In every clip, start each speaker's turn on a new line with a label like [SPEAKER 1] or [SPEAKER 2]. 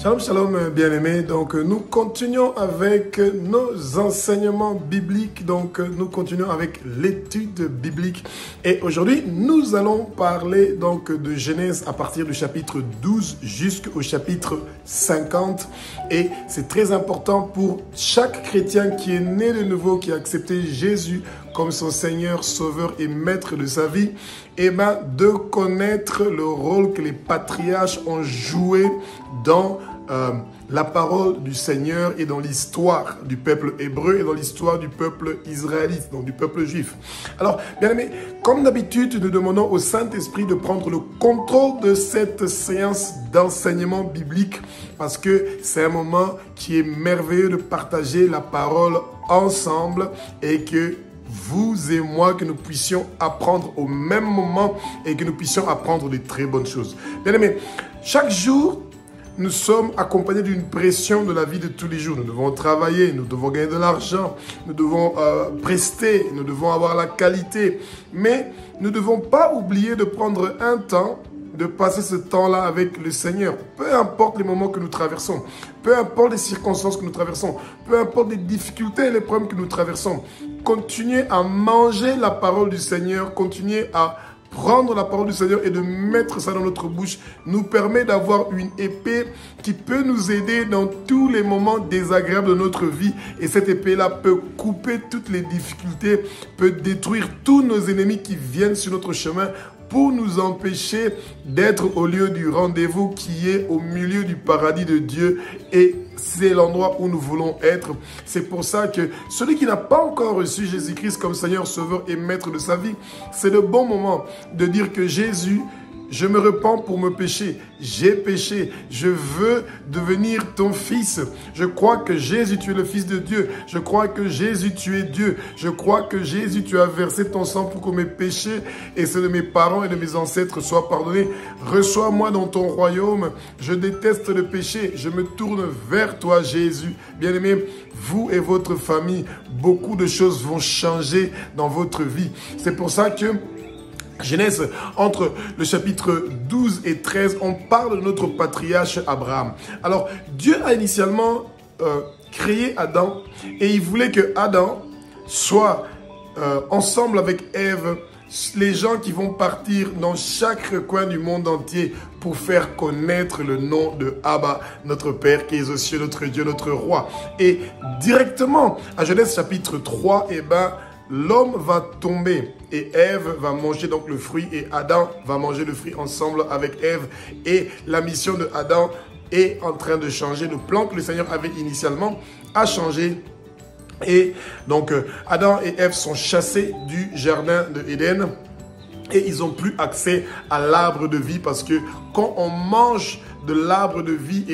[SPEAKER 1] Shalom, shalom, bien-aimés. Donc, nous continuons avec nos enseignements bibliques. Donc, nous continuons avec l'étude biblique. Et aujourd'hui, nous allons parler donc de Genèse à partir du chapitre 12 jusqu'au chapitre 50. Et c'est très important pour chaque chrétien qui est né de nouveau, qui a accepté Jésus comme son Seigneur, Sauveur et Maître de sa vie, de connaître le rôle que les patriarches ont joué dans la parole du Seigneur et dans l'histoire du peuple hébreu et dans l'histoire du peuple israélite, donc du peuple juif. Alors, bien aimé, comme d'habitude, nous demandons au Saint-Esprit de prendre le contrôle de cette séance d'enseignement biblique parce que c'est un moment qui est merveilleux de partager la parole ensemble et que vous et moi, que nous puissions apprendre au même moment et que nous puissions apprendre de très bonnes choses. Bien aimé, chaque jour, nous sommes accompagnés d'une pression de la vie de tous les jours. Nous devons travailler, nous devons gagner de l'argent, nous devons prester, nous devons avoir la qualité. Mais nous ne devons pas oublier de prendre un temps, de passer ce temps-là avec le Seigneur. Peu importe les moments que nous traversons, peu importe les circonstances que nous traversons, peu importe les difficultés et les problèmes que nous traversons, continuez à manger la parole du Seigneur, continuez à prendre la parole du Seigneur et de mettre ça dans notre bouche nous permet d'avoir une épée qui peut nous aider dans tous les moments désagréables de notre vie. Et cette épée-là peut couper toutes les difficultés, peut détruire tous nos ennemis qui viennent sur notre chemin pour nous empêcher d'être au lieu du rendez-vous qui est au milieu du paradis de Dieu. Et c'est l'endroit où nous voulons être. C'est pour ça que celui qui n'a pas encore reçu Jésus-Christ comme Seigneur, Sauveur et Maître de sa vie, c'est le bon moment de dire que Jésus, je me repens pour me pécher. J'ai péché. Je veux devenir ton fils. Je crois que Jésus, tu es le Fils de Dieu. Je crois que Jésus, tu es Dieu. Je crois que Jésus, tu as versé ton sang pour que mes péchés et ceux de mes parents et de mes ancêtres soient pardonnés. Reçois-moi dans ton royaume. Je déteste le péché. Je me tourne vers toi, Jésus. Bien-aimé, vous et votre famille, beaucoup de choses vont changer dans votre vie. C'est pour ça que Genèse, entre le chapitre 12 et 13, on parle de notre patriarche Abraham. Alors, Dieu a initialement créé Adam et il voulait que Adam soit ensemble avec Ève, les gens qui vont partir dans chaque coin du monde entier pour faire connaître le nom de Abba, notre Père qui est aux cieux, notre Dieu, notre Roi. Et directement, à Genèse chapitre 3, l'homme va tomber et Ève va manger donc le fruit et Adam va manger le fruit ensemble avec Ève. Et la mission de Adam est en train de changer. Le plan que le Seigneur avait initialement a changé. Et donc Adam et Ève sont chassés du jardin de Éden et ils n'ont plus accès à l'arbre de vie parce que quand on mange de l'arbre de vie,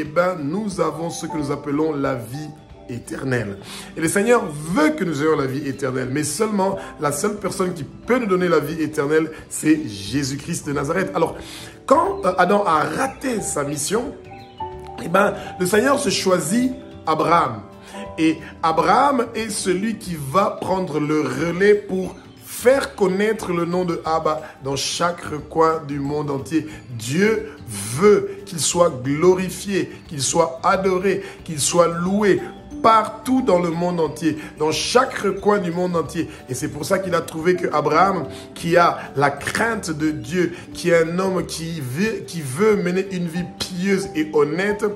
[SPEAKER 1] nous avons ce que nous appelons la vie éternelle. Et le Seigneur veut que nous ayons la vie éternelle, mais seulement la seule personne qui peut nous donner la vie éternelle, c'est Jésus-Christ de Nazareth. Alors, quand Adam a raté sa mission, le Seigneur se choisit Abraham. Et Abraham est celui qui va prendre le relais pour faire connaître le nom de Abba dans chaque coin du monde entier. Dieu veut qu'il soit glorifié, qu'il soit adoré, qu'il soit loué partout dans le monde entier, dans chaque coin du monde entier. Et c'est pour ça qu'il a trouvé que Abraham, qui a la crainte de Dieu, qui est un homme qui veut mener une vie pieuse et honnête,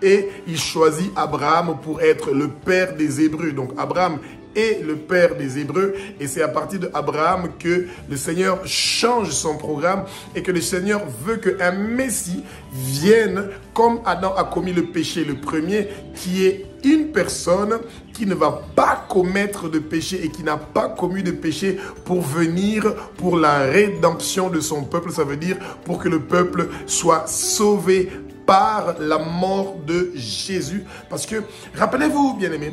[SPEAKER 1] et il choisit Abraham pour être le père des Hébreux. Donc Abraham est le père des Hébreux et c'est à partir d'Abraham que le Seigneur change son programme et que le Seigneur veut qu'un Messie vienne comme Adam a commis le péché le premier, qui est une personne qui ne va pas commettre de péché et qui n'a pas commis de péché pour venir pour la rédemption de son peuple. Ça veut dire pour que le peuple soit sauvé par la mort de Jésus. Parce que, rappelez-vous, bien-aimés,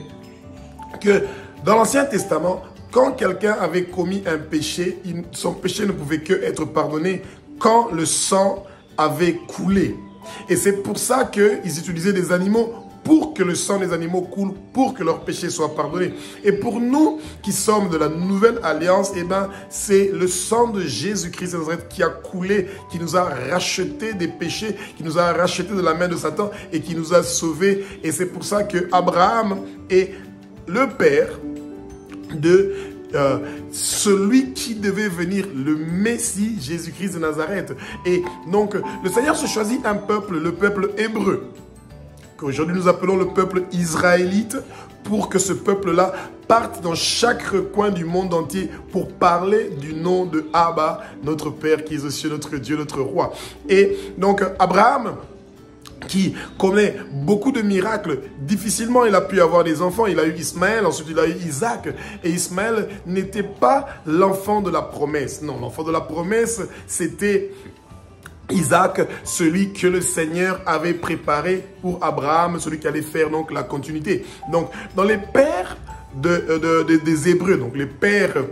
[SPEAKER 1] que dans l'Ancien Testament, quand quelqu'un avait commis un péché, son péché ne pouvait que être pardonné quand le sang avait coulé. Et c'est pour ça qu'ils utilisaient des animaux pour que le sang des animaux coule, pour que leurs péchés soient pardonnés. Et pour nous qui sommes de la nouvelle alliance, eh ben, c'est le sang de Jésus-Christ de Nazareth qui a coulé, qui nous a racheté des péchés, qui nous a racheté de la main de Satan et qui nous a sauvés. Et c'est pour ça que Abraham est le père de celui qui devait venir, le Messie, Jésus-Christ de Nazareth. Et donc, le Seigneur se choisit un peuple, le peuple hébreu, qu'aujourd'hui nous appelons le peuple israélite, pour que ce peuple-là parte dans chaque coin du monde entier pour parler du nom de Abba, notre Père qui est aux cieux, notre Dieu, notre Roi. Et donc, Abraham, qui connaît beaucoup de miracles, difficilement il a pu avoir des enfants. Il a eu Ismaël, ensuite il a eu Isaac. Et Ismaël n'était pas l'enfant de la promesse. Non, l'enfant de la promesse, c'était Isaac, celui que le Seigneur avait préparé pour Abraham, celui qui allait faire donc la continuité. Donc, dans les pères des Hébreux, donc les pères...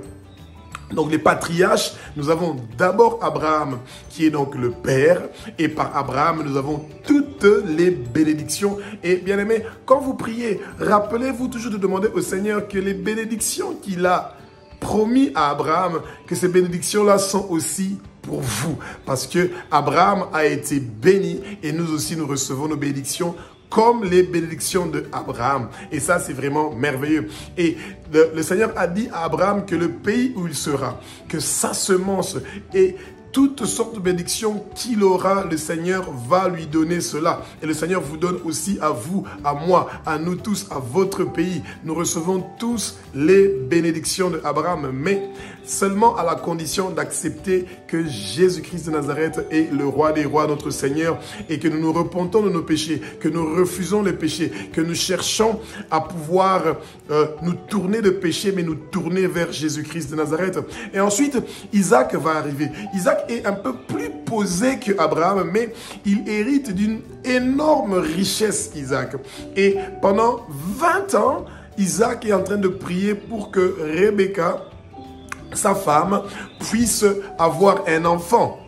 [SPEAKER 1] Donc les patriarches, nous avons d'abord Abraham qui est donc le père, et par Abraham nous avons toutes les bénédictions. Et bien aimé, quand vous priez, rappelez-vous toujours de demander au Seigneur que les bénédictions qu'il a promis à Abraham, que ces bénédictions-là sont aussi pour vous. Parce que Abraham a été béni et nous aussi nous recevons nos bénédictions comme les bénédictions de Abraham. Et ça, c'est vraiment merveilleux. Et le Seigneur a dit à Abraham que le pays où il sera, que sa semence et toutes sortes de bénédictions qu'il aura, le Seigneur va lui donner cela. Et le Seigneur vous donne aussi à vous, à moi, à nous tous, à votre pays. Nous recevons tous les bénédictions de Abraham, mais seulement à la condition d'accepter que Jésus-Christ de Nazareth est le roi des rois, notre Seigneur, et que nous nous repentons de nos péchés, que nous refusons les péchés, que nous cherchons à pouvoir nous tourner de péché, mais nous tourner vers Jésus-Christ de Nazareth. Et ensuite, Isaac va arriver. Isaac est un peu plus posé que Abraham, mais il hérite d'une énorme richesse, Isaac. Et pendant 20 ans, Isaac est en train de prier pour que Rebecca, sa femme, puisse avoir un enfant.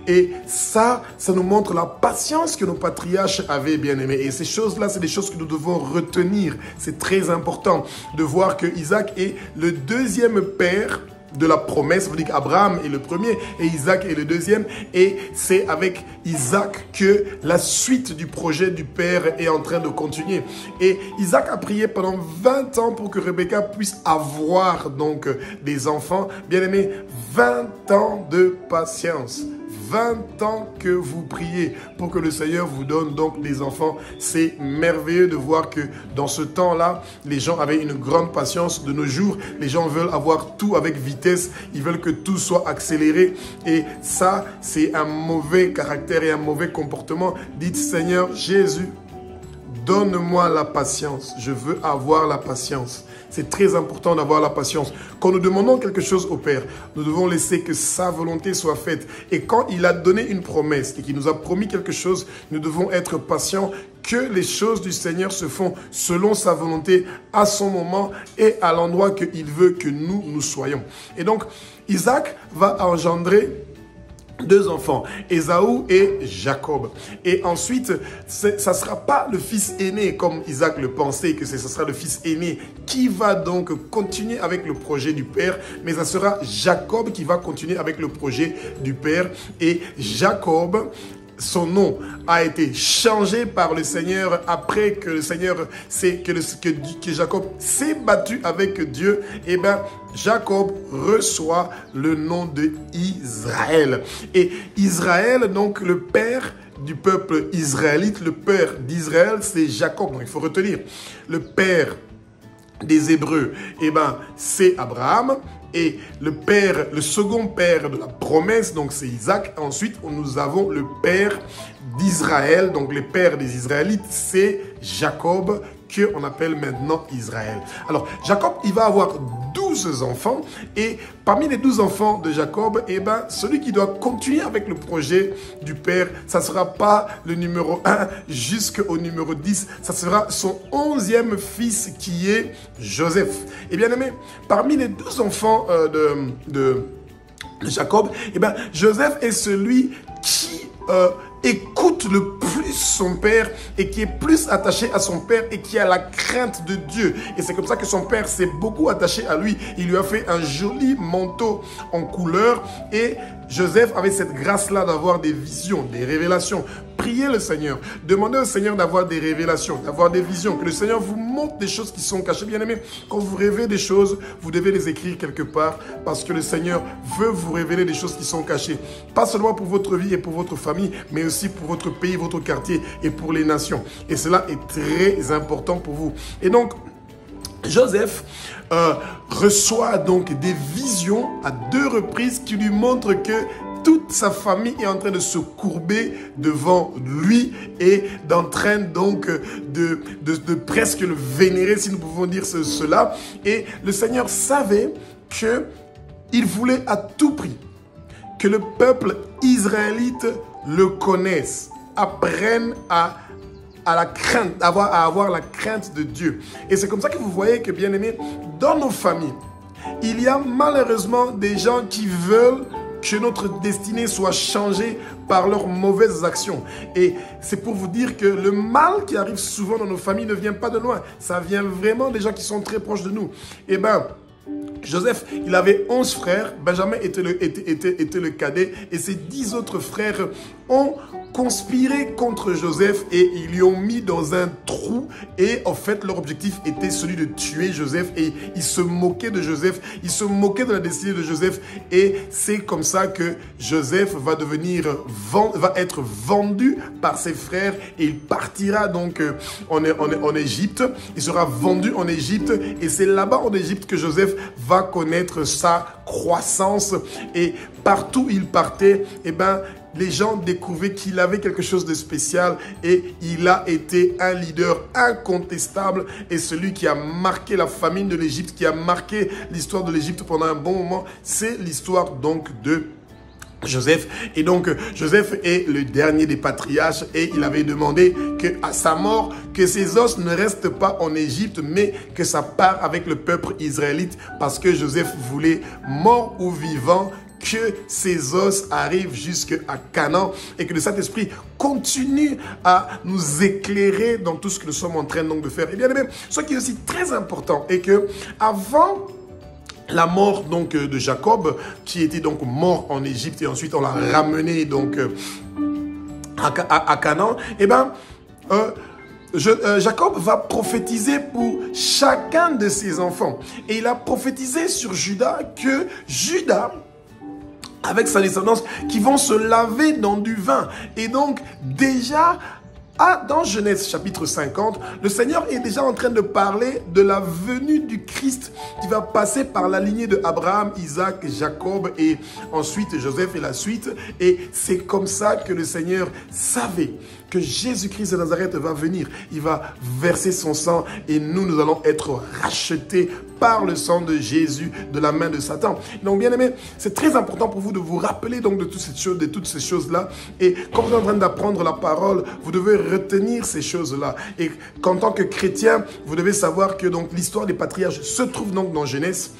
[SPEAKER 1] Et ça nous montre la patience que nos patriarches avaient, bien aimés. Et ces choses-là, c'est des choses que nous devons retenir. C'est très important de voir que Isaac est le deuxième père de la promesse. Vous dites qu'Abraham est le premier et Isaac est le deuxième. Et c'est avec Isaac que la suite du projet du Père est en train de continuer. Et Isaac a prié pendant 20 ans pour que Rebecca puisse avoir donc des enfants. Bien aimé, 20 ans de patience. 20 ans que vous priez pour que le Seigneur vous donne donc des enfants. C'est merveilleux de voir que dans ce temps-là, les gens avaient une grande patience. De nos jours, les gens veulent avoir tout avec vitesse. Ils veulent que tout soit accéléré. Et ça, c'est un mauvais caractère et un mauvais comportement. Dites, Seigneur Jésus, donne-moi la patience. Je veux avoir la patience. C'est très important d'avoir la patience. Quand nous demandons quelque chose au Père, nous devons laisser que sa volonté soit faite. Et quand il a donné une promesse et qu'il nous a promis quelque chose, nous devons être patients que les choses du Seigneur se font selon sa volonté, à son moment et à l'endroit qu'il veut que nous soyons. Et donc, Isaac va engendrer deux enfants, Ésaü et Jacob. Et ensuite, ça ne sera pas le fils aîné comme Isaac le pensait, que ce sera le fils aîné qui va donc continuer avec le projet du Père, mais ça sera Jacob qui va continuer avec le projet du Père. Et Jacob, son nom a été changé par le Seigneur après que le Seigneur que Jacob s'est battu avec Dieu. Et bien, Jacob reçoit le nom de Israël. Et Israël, donc le père du peuple israélite, le père d'Israël, c'est Jacob. Donc il faut retenir, le père des Hébreux, eh ben, c'est Abraham. Et le second père de la promesse, donc c'est Isaac. Ensuite, nous avons le père d'Israël. Donc, le père des Israélites, c'est Jacob, qu'on appelle maintenant Israël. Alors, Jacob, il va avoir 12 enfants. Et parmi les 12 enfants de Jacob, eh ben, celui qui doit continuer avec le projet du Père, ça ne sera pas le numéro 1 jusqu'au numéro 10. Ça sera son 11e fils qui est Joseph. Et bien aimé, parmi les 12 enfants de Jacob, eh ben, Joseph est celui qui écoute le plus son père et qui est plus attaché à son père et qui a la crainte de Dieu. Et c'est comme ça que son père s'est beaucoup attaché à lui. Il lui a fait un joli manteau en couleur et Joseph avait cette grâce-là d'avoir des visions, des révélations. Priez le Seigneur. Demandez au Seigneur d'avoir des révélations, d'avoir des visions. Que le Seigneur vous montre des choses qui sont cachées. Bien aimé, quand vous rêvez des choses, vous devez les écrire quelque part parce que le Seigneur veut vous révéler des choses qui sont cachées. Pas seulement pour votre vie et pour votre famille, mais aussi pour votre pays, votre quartier et pour les nations. Et cela est très important pour vous. Et donc, Joseph reçoit donc des visions à 2 reprises qui lui montrent que toute sa famille est en train de se courber devant lui et d'en train donc de presque le vénérer, si nous pouvons dire cela. Et le Seigneur savait qu'il voulait à tout prix que le peuple israélite le connaisse, apprenne à la crainte, à avoir la crainte de Dieu. Et c'est comme ça que vous voyez que, bien aimé, dans nos familles, il y a malheureusement des gens qui veulent que notre destinée soit changée par leurs mauvaises actions. Et c'est pour vous dire que le mal qui arrive souvent dans nos familles ne vient pas de loin. Ça vient vraiment des gens qui sont très proches de nous. Eh bien, Joseph, il avait 11 frères. Benjamin était le cadet. Et ses 10 autres frères ont conspiré contre Joseph et ils lui ont mis dans un trou. Et en fait, leur objectif était celui de tuer Joseph. Et ils se moquaient de Joseph. Ils se moquaient de la destinée de Joseph. Et c'est comme ça que Joseph va être vendu par ses frères. Et il partira donc en Égypte. Il sera vendu en Égypte. Et c'est là-bas en Égypte que Joseph va connaître sa croissance. Et partout où il partait, eh ben, les gens découvraient qu'il avait quelque chose de spécial et il a été un leader incontestable et celui qui a marqué la famine de l'Égypte, qui a marqué l'histoire de l'Égypte pendant un bon moment. C'est l'histoire donc de Joseph. Et donc Joseph est le dernier des patriarches et il avait demandé qu'à sa mort, que ses os ne restent pas en Égypte mais que ça part avec le peuple israélite parce que Joseph voulait, mort ou vivant, que ses os arrivent jusqu'à Canaan et que le Saint-Esprit continue à nous éclairer dans tout ce que nous sommes en train donc de faire. Et bien aimé, ce qui est aussi très important est que avant la mort donc de Jacob, qui était donc mort en Égypte et ensuite on l'a ramené donc à Canaan, et ben Jacob va prophétiser pour chacun de ses enfants. Et il a prophétisé sur Judas que Judas, avec sa descendance, qui vont se laver dans du vin. Et donc, déjà, dans Genèse chapitre 50, le Seigneur est déjà en train de parler de la venue du Christ qui va passer par la lignée de Abraham, Isaac, Jacob et ensuite Joseph et la suite. Et c'est comme ça que le Seigneur savait que Jésus-Christ de Nazareth va venir. Il va verser son sang et nous allons être rachetés par le sang de Jésus de la main de Satan. Donc bien aimé, c'est très important pour vous de vous rappeler donc de toutes ces choses-là. Et quand vous êtes en train d'apprendre la parole, vous devez retenir ces choses-là. Et qu'en tant que chrétien, vous devez savoir que donc l'histoire des patriarches se trouve donc dans Genèse.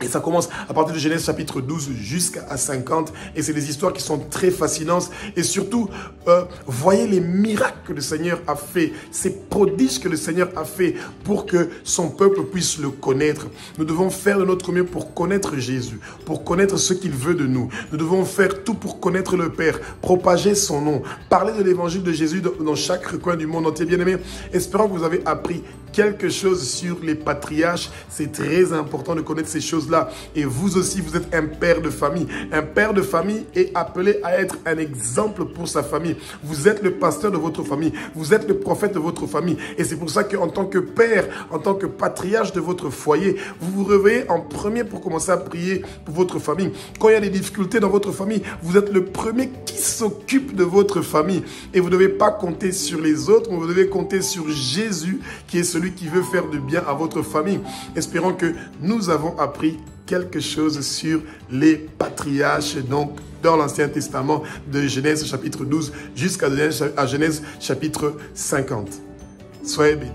[SPEAKER 1] Et ça commence à partir de Genèse chapitre 12 jusqu'à 50. Et c'est des histoires qui sont très fascinantes. Et surtout, voyez les miracles que le Seigneur a fait. Ces prodiges que le Seigneur a fait pour que son peuple puisse le connaître. Nous devons faire de notre mieux pour connaître Jésus, pour connaître ce qu'il veut de nous. Nous devons faire tout pour connaître le Père, propager son nom, parler de l'évangile de Jésus dans chaque recoin du monde entier. Bien-aimés, espérons que vous avez appris quelque chose sur les patriarches. C'est très important de connaître ces choses-là. Et vous aussi, vous êtes un père de famille. Un père de famille est appelé à être un exemple pour sa famille. Vous êtes le pasteur de votre famille. Vous êtes le prophète de votre famille. Et c'est pour ça qu'en tant que père, en tant que patriarche de votre foyer, vous vous réveillez en premier pour commencer à prier pour votre famille. Quand il y a des difficultés dans votre famille, vous êtes le premier qui s'occupe de votre famille. Et vous ne devez pas compter sur les autres, mais vous devez compter sur Jésus, qui est celui qui veut faire du bien à votre famille. Espérons que nous avons appris quelque chose sur les patriarches, donc dans l'Ancien Testament, de Genèse chapitre 12 jusqu'à Genèse chapitre 50. Soyez bénis.